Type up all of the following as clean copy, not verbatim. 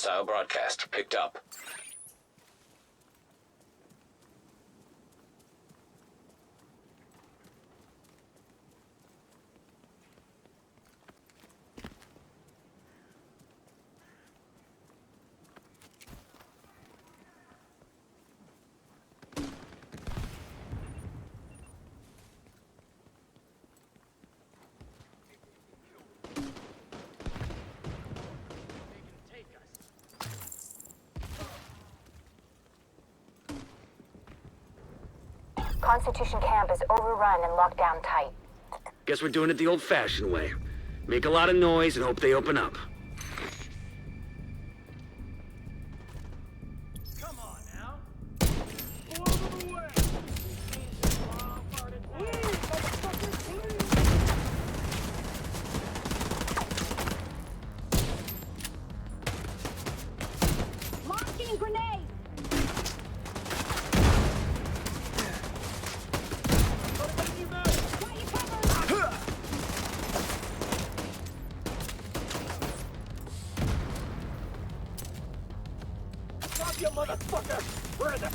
Hostile broadcast picked up. Constitution Camp is overrun and locked down tight. Guess we're doing it the old-fashioned way. Make a lot of noise and hope they open up. Come on now. Blow them away. Please, motherfucker, please. Launching grenade! You motherfucker! Where the...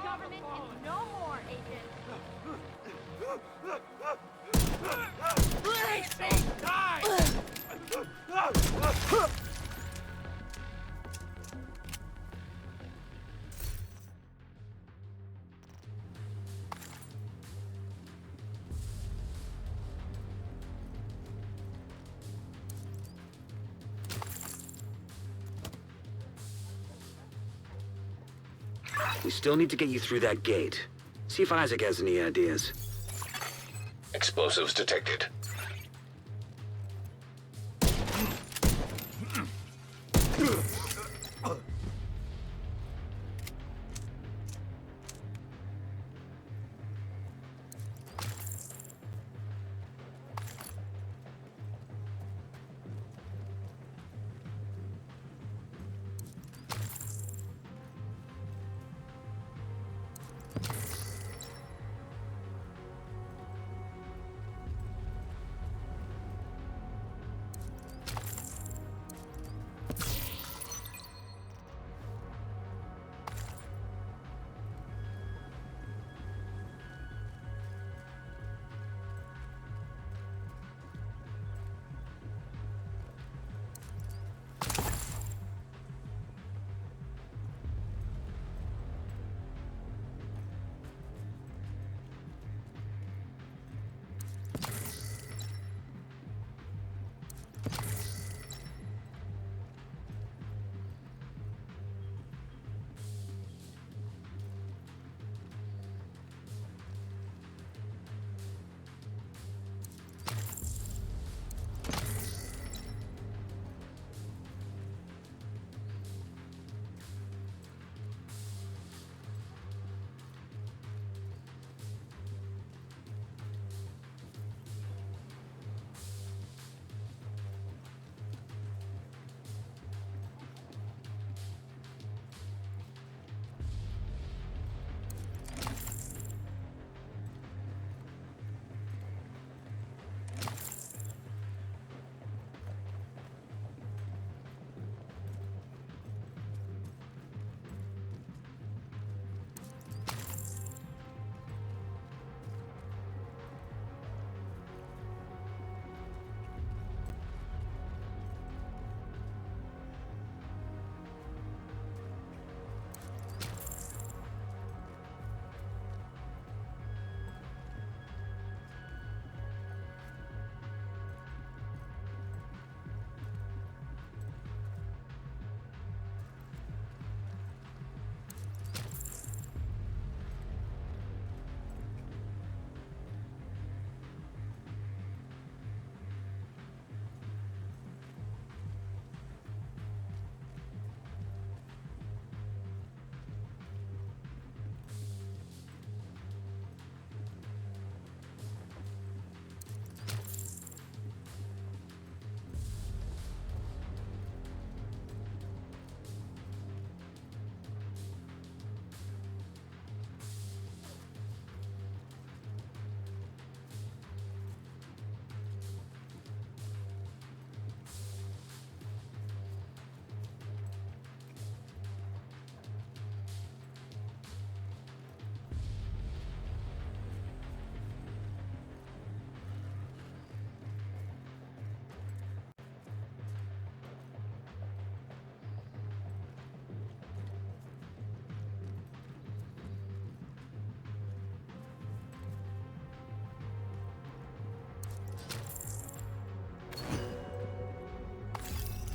Government and no more, agent. We still need to get you through that gate. See if Isaac has any ideas. Explosives detected.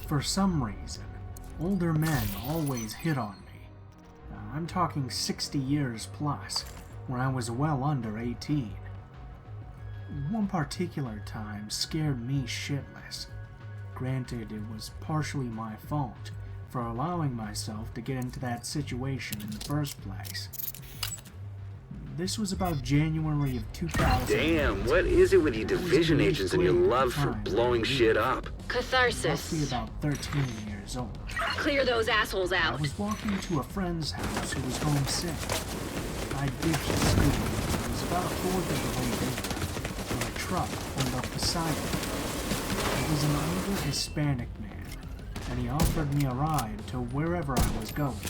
For some reason, older men always hit on me. I'm talking 60 years plus, when I was well under 18. One particular time scared me shitless. Granted, it was partially my fault for allowing myself to get into that situation in the first place. This was about January of 2000. Damn, what is it with you division agents and your love for blowing shit up? Catharsis. Roughly about 13 years old. Clear those assholes I out. was walking to a friend's house who was homesick. I ditched school. It was about a fourth of the way there when a truck pulled up beside me. It was an older Hispanic man, and he offered me a ride to wherever I was going.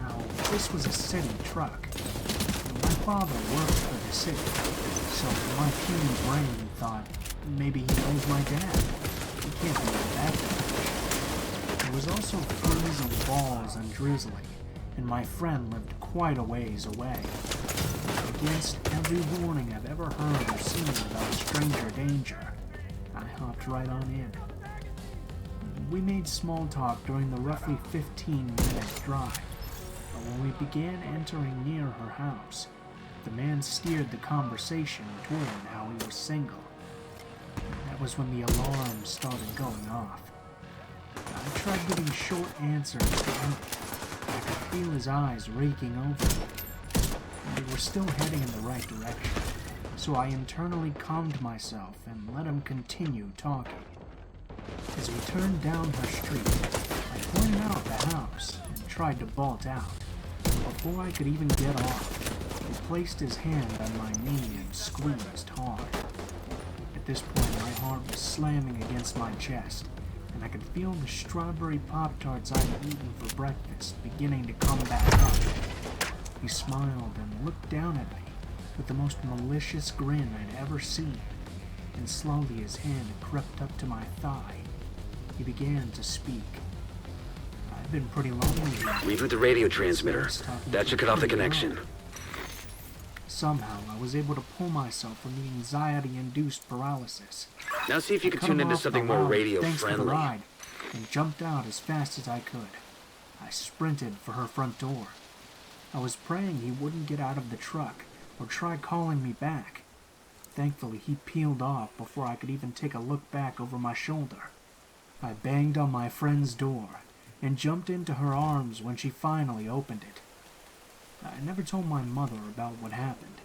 Now, this was a city truck. My father worked for the city, so my puny brain thought maybe he knows my dad. He can't be that bad. It was also freezing balls and drizzling, and my friend lived quite a ways away. Against every warning I've ever heard or seen about stranger danger, I hopped right on in. We made small talk during the roughly 15-minute drive, but when we began entering near her house, the man steered the conversation toward how he was single. That was when the alarm started going off. I tried giving short answers to him. I could feel his eyes raking over me. They were still heading in the right direction, so I internally calmed myself and let him continue talking. As we turned down her street, I pointed out the house and tried to bolt out. Before I could even get off, he placed his hand on my knee and squeezed hard. At this point, my heart was slamming against my chest, and I could feel the strawberry Pop-Tarts I'd eaten for breakfast beginning to come back up. He smiled and looked down at me with the most malicious grin I'd ever seen, and slowly his hand crept up to my thigh. He began to speak. I've been pretty lonely lately. Reboot the radio transmitter. That should cut off the connection. Somehow, I was able to pull myself from the anxiety-induced paralysis. Now see if you can Cut tune him into off something the more line, radio thanks for the friendly. ride, and jumped out as fast as I could. I sprinted for her front door. I was praying he wouldn't get out of the truck or try calling me back. Thankfully, he peeled off before I could even take a look back over my shoulder. I banged on my friend's door and jumped into her arms when she finally opened it. I never told my mother about what happened.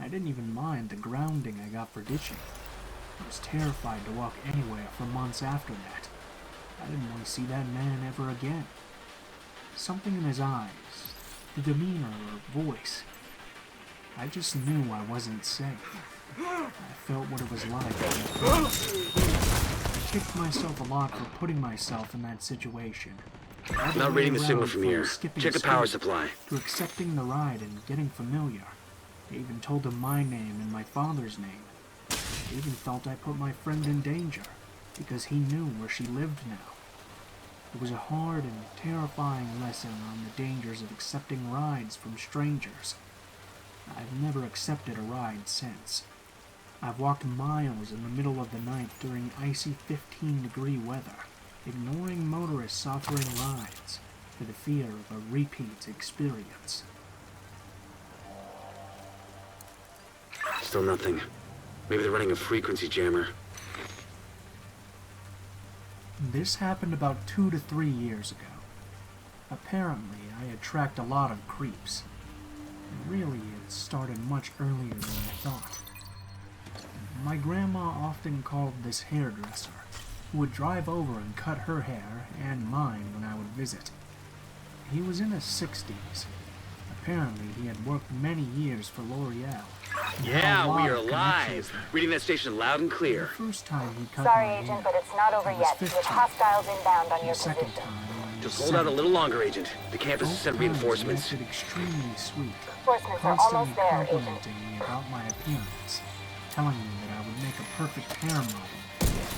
I didn't even mind the grounding I got for ditching. I was terrified to walk anywhere for months after that. I didn't want to see that man ever again. Something in his eyes, the demeanor or voice. I just knew I wasn't safe. I felt what it was like. I kicked myself a lot for putting myself in that situation. Not reading the signal from here. Check the power supply. To accepting the ride and getting familiar. I even told him my name and my father's name. I even felt I put my friend in danger, because he knew where she lived now. It was a hard and terrifying lesson on the dangers of accepting rides from strangers. I've never accepted a ride since. I've walked miles in the middle of the night during icy 15-degree weather, ignoring motorists offering rides for the fear of a repeat experience. Still nothing. Maybe they're running a frequency jammer. This happened about 2 to 3 years ago. Apparently, I attract a lot of creeps. And really, it started much earlier than I thought. My grandma often called this hairdresser, who would drive over and cut her hair and mine when I would visit. He was in his 60s. Apparently, he had worked many years for L'Oreal. Yeah, we are live. Reading that station loud and The clear. first time he cut Sorry, my Agent, hair, but it's not over I was yet. With 15. hostiles inbound on The your second position. time, I Just was hold out a 7. little longer, Agent. The campus has Both sent times reinforcements. he acted extremely sweet, Reinforcements are constantly almost there, Agent. complimenting me about my appearance, telling me that I would make a perfect hair model,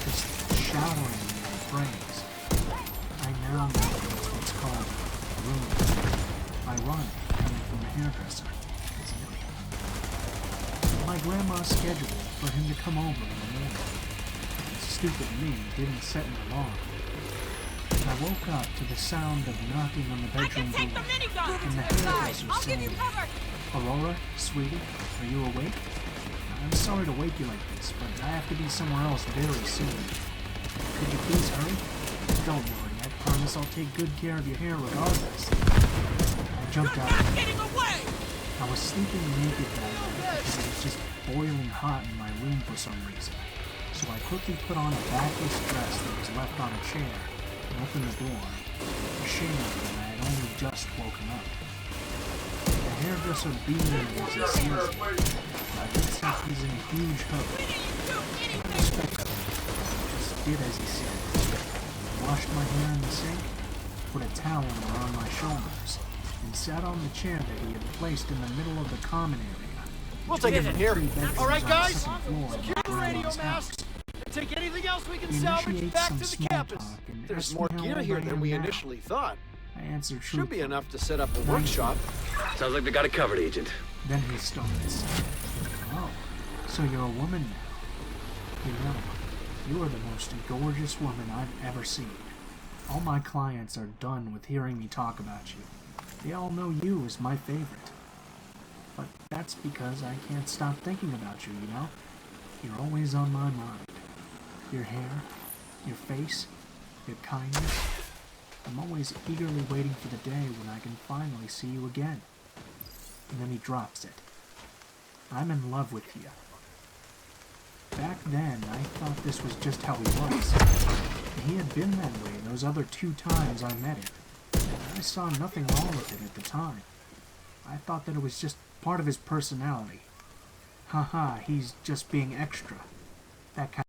just showering me with praise. I now know that's what's called grooming. Ironic, coming from a hairdresser, isn't it? My grandma scheduled for him to come over in the morning. I stupid me didn't set an alarm. I woke up to the sound of knocking on the bedroom door, and the hairdresser saying, "Aurora, sweetie, are you awake? I'm sorry to wake you like this, but I have to be somewhere else very soon. Could you please hurry? Don't worry, I promise I'll take good care of your hair regardless." I jumped out. I was sleeping naked that night because it was just boiling hot in my room for some reason. So I quickly put on a backless dress that was left on a chair and opened the door, ashamed that I had only just woken up. The hairdresser beamed as he sees me. I looks like he's in a huge hurry. I respected him. I just did as he said. I washed my hair in the sink, put a towel around my shoulders, and sat on the chair that he had placed in the middle of the common area. We'll take it from here. All right, guys. Secure the radio masts. Take anything else we can salvage back to the campus. There's more gear here than we initially thought. I answered Should be truthfully. enough to set up a workshop. Sounds like they got it covered, Agent. Then he starts. "Oh, so you're a woman now. You know, you are the most gorgeous woman I've ever seen. All my clients are done with hearing me talk about you. They all know you as my favorite. But that's because I can't stop thinking about you, you know? You're always on my mind. Your hair, your face, your kindness. I'm always eagerly waiting for the day when I can finally see you again." And then he drops it. "I'm in love with you." Back then, I thought this was just how he was. And he had been that way those other 2 times I met him. And I saw nothing wrong with it at the time. I thought that it was just part of his personality. Haha, he's just being extra. That kind